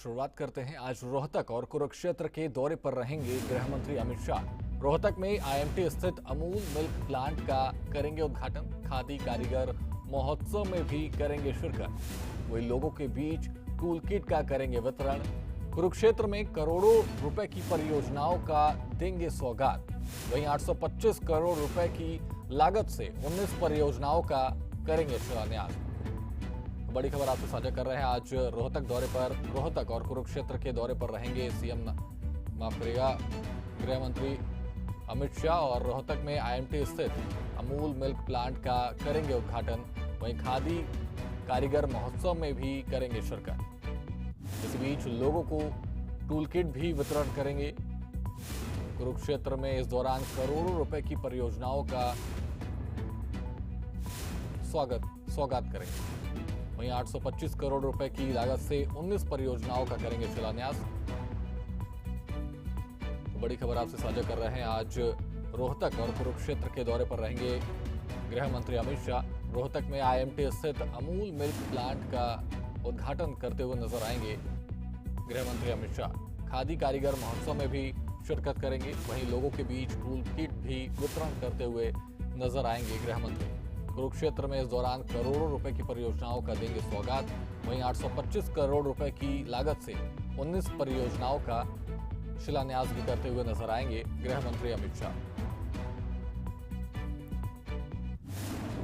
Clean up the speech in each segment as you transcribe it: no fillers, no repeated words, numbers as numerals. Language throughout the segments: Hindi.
शुरुआत करते हैं। आज रोहतक और कुरुक्षेत्र के दौरे पर रहेंगे गृह मंत्री अमित शाह। रोहतक में आईएमटी स्थित अमूल मिल्क प्लांट का करेंगे उद्घाटन। खादी कारीगर महोत्सव में भी करेंगे शिरकत। वही लोगों के बीच टूल किट का करेंगे वितरण। कुरुक्षेत्र में करोड़ों रुपए की परियोजनाओं का देंगे सौगात। वहीं 825 करोड़ रुपए की लागत से 19 परियोजनाओं का करेंगे शिलान्यास। बड़ी खबर आपसे साझा कर रहे हैं। आज रोहतक दौरे पर, रोहतक और कुरुक्षेत्र के दौरे पर रहेंगे माफ करिएगा, गृह मंत्री अमित शाह और रोहतक में आईएमटी स्थित अमूल मिल्क प्लांट का करेंगे उद्घाटन। वहीं खादी कारीगर महोत्सव में भी करेंगे शिरकत। इस बीच लोगों को टूल किट भी वितरण करेंगे। कुरुक्षेत्र में इस दौरान करोड़ों रुपए की परियोजनाओं का सौगात करेंगे। वहीं 825 करोड़ रुपए की लागत से 19 परियोजनाओं का करेंगे शिलान्यास। तो बड़ी खबर आपसे साझा कर रहे हैं। आज रोहतक और कुरुक्षेत्र के दौरे पर रहेंगे गृह मंत्री अमित शाह। रोहतक में आईएमटी स्थित अमूल मिल्क प्लांट का उद्घाटन करते हुए नजर आएंगे गृह मंत्री अमित शाह। खादी कारीगर महोत्सव में भी शिरकत करेंगे। वहीं लोगों के बीच टूल किट भी वितरण करते हुए नजर आएंगे गृह मंत्री। कुरुक्षेत्र में इस दौरान करोड़ों रुपए की परियोजनाओं का देंगे सौगात। वहीं 825 करोड़ रुपए की लागत से 19 परियोजनाओं का शिलान्यास भी करते हुए नजर आएंगे गृह मंत्री अमित शाह।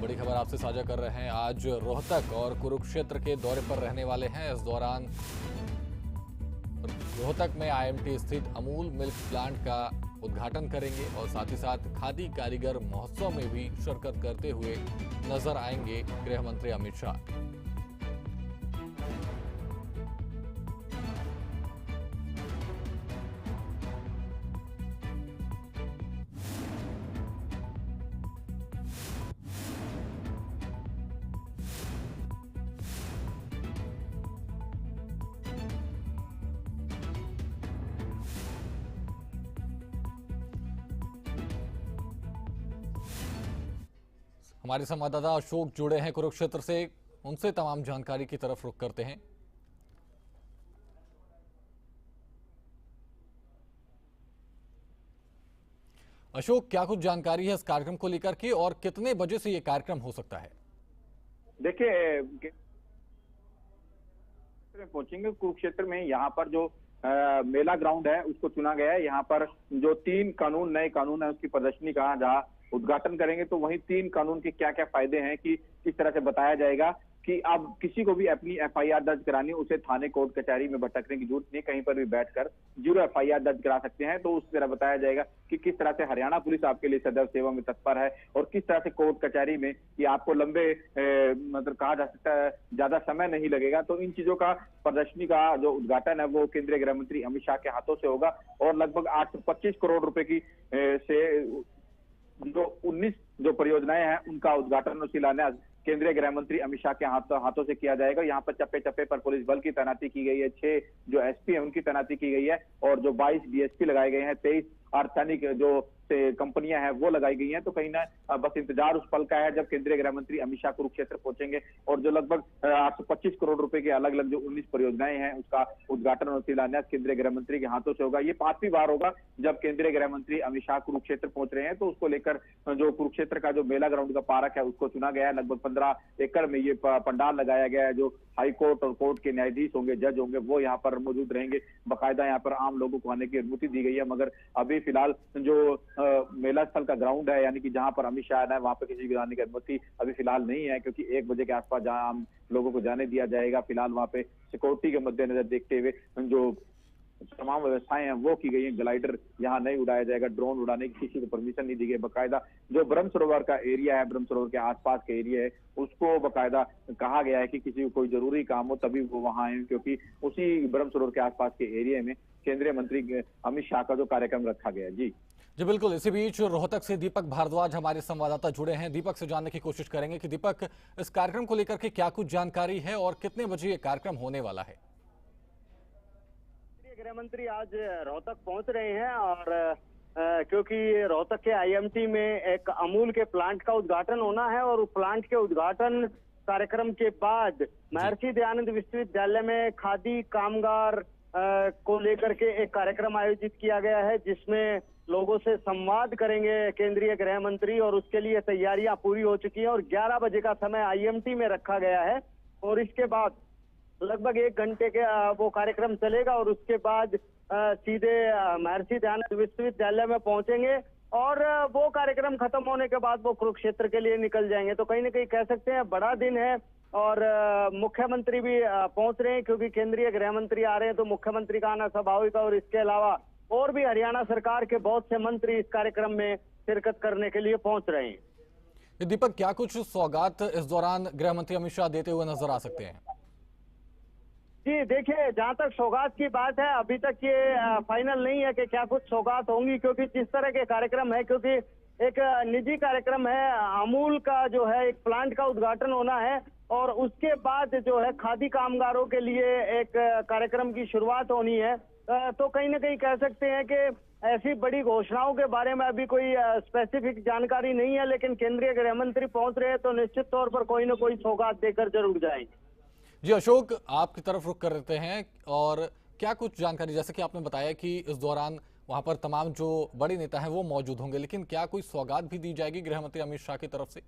बड़ी खबर आपसे साझा कर रहे हैं। आज रोहतक और कुरुक्षेत्र के दौरे पर रहने वाले हैं। इस दौरान रोहतक में आईएमटी स्थित अमूल मिल्क प्लांट का उद्घाटन करेंगे और साथ ही साथ खादी कारीगर महोत्सव में भी शिरकत करते हुए नजर आएंगे गृह मंत्री अमित शाह। हमारे संवाददाता अशोक जुड़े हैं कुरुक्षेत्र से, उनसे तमाम जानकारी की तरफ रुख करते हैं। अशोक, क्या कुछ जानकारी है इस कार्यक्रम को लेकर के और कितने बजे से ये कार्यक्रम हो सकता है? देखिए, पहुंचेंगे कुरुक्षेत्र में। यहाँ पर जो मेला ग्राउंड है उसको चुना गया है। यहाँ पर जो 3 नए कानून है उसकी प्रदर्शनी का जहाँ उद्घाटन करेंगे, तो वहीं 3 कानून के क्या क्या फायदे हैं कि किस तरह से बताया जाएगा कि अब किसी को भी अपनी एफआईआर दर्ज करानी है, उसे थाने कोर्ट कचहरी में भटकने की जरूरत नहीं, कहीं पर भी बैठकर 0 एफआईआर दर्ज करा सकते हैं। तो उस तरह बताया जाएगा कि किस तरह से हरियाणा पुलिस आपके लिए सदैव सेवा में तत्पर है और किस तरह से कोर्ट कचहरी में कि आपको लंबे मतलब कहा जा सकता है ज्यादा समय नहीं लगेगा। तो इन चीजों का प्रदर्शनी का जो उद्घाटन है वो केंद्रीय गृह मंत्री अमित शाह के हाथों से होगा और लगभग 825 करोड़ रुपए की से जो 19 जो परियोजनाएं हैं उनका उद्घाटन और शिलान्यास केंद्रीय गृह मंत्री अमित शाह के हाथों से किया जाएगा। यहाँ पर चप्पे चप्पे पर पुलिस बल की तैनाती की गई है। 6 जो एसपी है उनकी तैनाती की गई है और जो 22 डीएसपी लगाए गए हैं। 23 अर्धसैनिक जो कंपनियां हैं वो लगाई गई हैं। तो कहीं ना बस इंतजार उस पल का है जब केंद्रीय गृह मंत्री अमित शाह कुरुक्षेत्र पहुंचेंगे और जो लगभग 825 करोड़ रुपए के अलग अलग जो 19 परियोजनाएं हैं उसका उद्घाटन और शिलान्यास केंद्रीय गृह मंत्री के हाथों से होगा। ये 5वीं बार होगा जब केंद्रीय गृह मंत्री अमित शाह कुरुक्षेत्र पहुंच रहे हैं। तो उसको लेकर जो कुरुक्षेत्र का जो मेला ग्राउंड का पार्क है उसको चुना गया है। लगभग 15 एकड़ में ये पंडाल लगाया गया है। जो हाई कोर्ट और कोर्ट के न्यायाधीश होंगे, जज होंगे, वो यहाँ पर मौजूद रहेंगे। बाकायदा यहाँ पर आम लोगों को आने की अनुमति दी गई है, मगर अभी फिलहाल जो मेला स्थल का ग्राउंड है यानी कि जहां पर अमित शाह है वहां पर किसी भी आने की अनुमति अभी फिलहाल नहीं है, क्योंकि 1 बजे के आसपास जहां आम लोगों को जाने दिया जाएगा। फिलहाल वहां पे सिक्योरिटी के मद्देनजर देखते हुए जो तमाम व्यवस्थाएं हैं वो की गई हैं। ग्लाइडर यहाँ नहीं उड़ाया जाएगा, ड्रोन उड़ाने की किसी को परमिशन नहीं दी गई। बाकायदा जो ब्रह्म सरोवर का एरिया है, ब्रह्म सरोवर के आसपास के एरिया है, उसको बाकायदा कहा गया है कि किसी को कोई जरूरी काम हो तभी वो वहां आए, क्योंकि उसी ब्रह्म सरोवर के आसपास के एरिया में केंद्रीय मंत्री अमित शाह का जो कार्यक्रम रखा गया है। जी बिल्कुल। इसी बीच रोहतक से दीपक भारद्वाज हमारे संवाददाता जुड़े हैं। दीपक से जानने की कोशिश करेंगे कि दीपक, इस कार्यक्रम को लेकर के क्या कुछ जानकारी है और कितने बजे ये कार्यक्रम होने वाला है? गृह मंत्री आज रोहतक पहुंच रहे हैं और क्योंकि रोहतक के आईएमटी में एक अमूल के प्लांट का उद्घाटन होना है और प्लांट के उद्घाटन कार्यक्रम के बाद महर्षि दयानंद विश्वविद्यालय में खादी कामगार को लेकर के एक कार्यक्रम आयोजित किया गया है, जिसमें लोगों से संवाद करेंगे केंद्रीय गृह मंत्री, और उसके लिए तैयारियां पूरी हो चुकी हैं और 11 बजे का समय आईएमटी में रखा गया है। और इसके बाद लगभग 1 घंटे के वो कार्यक्रम चलेगा और उसके बाद सीधे महर्षि दयानंद विश्वविद्यालय में पहुंचेंगे और वो कार्यक्रम खत्म होने के बाद वो कुरुक्षेत्र के लिए निकल जाएंगे। तो कहीं ना कहीं कह सकते हैं बड़ा दिन है और मुख्यमंत्री भी पहुंच रहे हैं, क्योंकि केंद्रीय गृह मंत्री आ रहे हैं तो मुख्यमंत्री का आना स्वाभाविक है। और इसके अलावा और भी हरियाणा सरकार के बहुत से मंत्री इस कार्यक्रम में शिरकत करने के लिए पहुंच रहे हैं। दीपक, क्या कुछ सौगात इस दौरान गृह मंत्री अमित शाह देते हुए नजर आ सकते हैं? जी देखिए, जहां तक सौगात की बात है अभी तक ये फाइनल नहीं है कि क्या कुछ सौगात होंगी, क्योंकि जिस तरह के कार्यक्रम है, क्योंकि एक निजी कार्यक्रम है, अमूल का जो है एक प्लांट का उद्घाटन होना है और उसके बाद जो है खादी कामगारों के लिए एक कार्यक्रम की शुरुआत होनी है। तो कहीं ना कहीं कह सकते हैं कि ऐसी बड़ी घोषणाओं के बारे में अभी कोई स्पेसिफिक जानकारी नहीं है, लेकिन केंद्रीय गृह मंत्री पहुंच रहे हैं तो निश्चित तौर पर कोई ना कोई सौगात देकर जरूर जाएंगे। जी अशोक, आपकी तरफ रुख कर देते हैं और क्या कुछ जानकारी, जैसे कि आपने बताया कि इस दौरान वहां पर तमाम जो बड़े नेता हैं वो मौजूद होंगे, लेकिन क्या कोई सौगात भी दी जाएगी गृह मंत्री अमित शाह की तरफ से?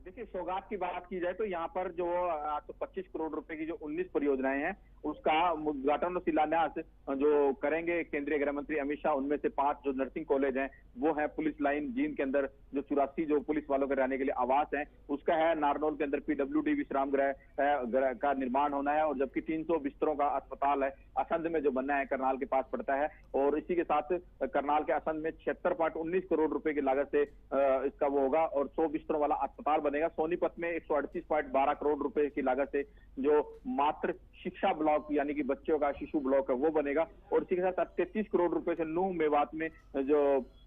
देखिए, सौगात की बात की जाए तो यहाँ पर जो 825 करोड़ रुपए की जो 19 परियोजनाएं हैं उसका उद्घाटन और शिलान्यास जो करेंगे केंद्रीय गृह मंत्री अमित शाह। उनमें से 5 जो नर्सिंग कॉलेज हैं वो है पुलिस लाइन जींद के अंदर जो 84 जो पुलिस वालों के रहने के लिए आवास है उसका है, नारनौल के अंदर पीडब्ल्यूडी विश्राम गृह का निर्माण होना है, और जबकि 300 बिस्तरों का अस्पताल है असंध में जो बनना है, करनाल के पास पड़ता है। और इसी के साथ करनाल के असंध में 76.19 करोड़ रुपए की लागत से इसका वो होगा और 100 बिस्तरों वाला अस्पताल बनेगा। सोनीपत में 138.12 करोड़ रुपए की लागत से जो मातृ शिक्षा ब्लॉक यानी कि बच्चों का शिशु ब्लॉक है वो बनेगा, और इसी के साथ 33 करोड़ रुपए से नूह मेवात में जो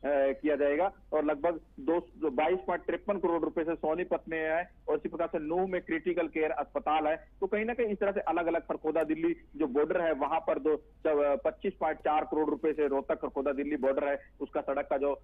किया जाएगा, और लगभग 22.53 करोड़ रुपए से सोनीपत में है, और इसी प्रकार से नूह में क्रिटिकल केयर अस्पताल है। तो कहीं ना कहीं इस तरह से अलग अलग खरखोदा दिल्ली जो बॉर्डर है वहां पर 25.4 करोड़ रुपए से रोहतक खरखोदा दिल्ली बॉर्डर है उसका सड़क का जो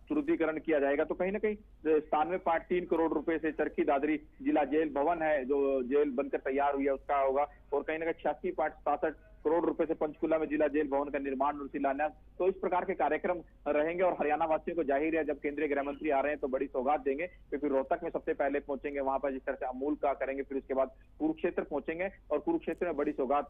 सुदृढ़ीकरण किया जाएगा। तो कहीं ना कहीं 97.3 करोड़ रुपए से चरखी दादरी जिला जेल भवन है जो जेल बनकर तैयार हुई है उसका होगा, और कहीं ना कहीं 86.67 करोड़ रुपए से पंचकुला में जिला जेल भवन का निर्माण और शिलान्यास। तो इस प्रकार के कार्यक्रम रहेंगे और हरियाणा वासियों को जाहिर है जब केंद्रीय गृह मंत्री आ रहे हैं तो बड़ी सौगात देंगे, क्योंकि रोहतक में सबसे पहले पहुंचेंगे, वहां पर जिस तरह से अमूल का करेंगे, फिर उसके बाद कुरुक्षेत्र पहुंचेंगे और कुरुक्षेत्र में बड़ी सौगात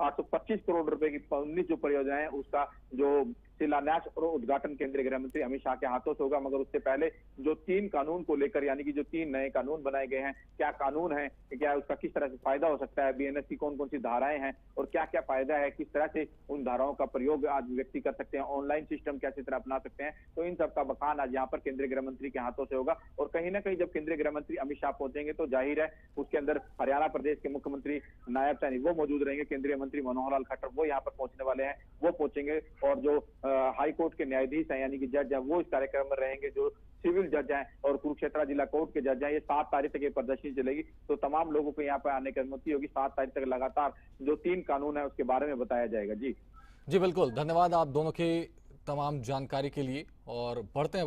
825 करोड़ रुपए की 19 जो परियोजनाएं हैं उसका जो शिलान्यास और उद्घाटन केंद्रीय गृह मंत्री अमित शाह के हाथों से होगा। मगर उससे पहले जो 3 कानून को लेकर यानी कि जो 3 नए कानून बनाए गए हैं, क्या कानून है, क्या उसका किस तरह से फायदा हो सकता है, बीएनएस की कौन कौन सी धाराएं हैं और क्या क्या फायदा है, किस तरह से उन धाराओं का प्रयोग आज व्यक्ति कर सकते हैं, ऑनलाइन सिस्टम कैसे तरह अपना सकते हैं, तो इन सब का बखान आज यहाँ पर केंद्रीय गृह मंत्री के हाथों से होगा। और कहीं ना कहीं जब केंद्रीय गृह मंत्री अमित शाह पहुंचेंगे तो जाहिर है उसके अंदर हरियाणा प्रदेश के मुख्यमंत्री नायब सैनी वो मौजूद रहेंगे, केंद्रीय मंत्री मनोहर लाल खट्टर वो यहाँ पर पहुंचने वाले हैं, वो पहुंचेंगे, और जो हाईकोर्ट के न्यायाधीश हैं यानी कि जज हैं वो इस कार्यक्रम में रहेंगे, जो सिविल जज हैं और कुरुक्षेत्र जिला कोर्ट के जज हैं। ये 7 तारीख तक ये प्रदर्शनी चलेगी, तो तमाम लोगों को यहाँ पर आने की अनुमति होगी। 7 तारीख तक लगातार जो 3 कानून है उसके बारे में बताया जाएगा। जी बिल्कुल, धन्यवाद आप दोनों की तमाम जानकारी के लिए, और बढ़ते हैं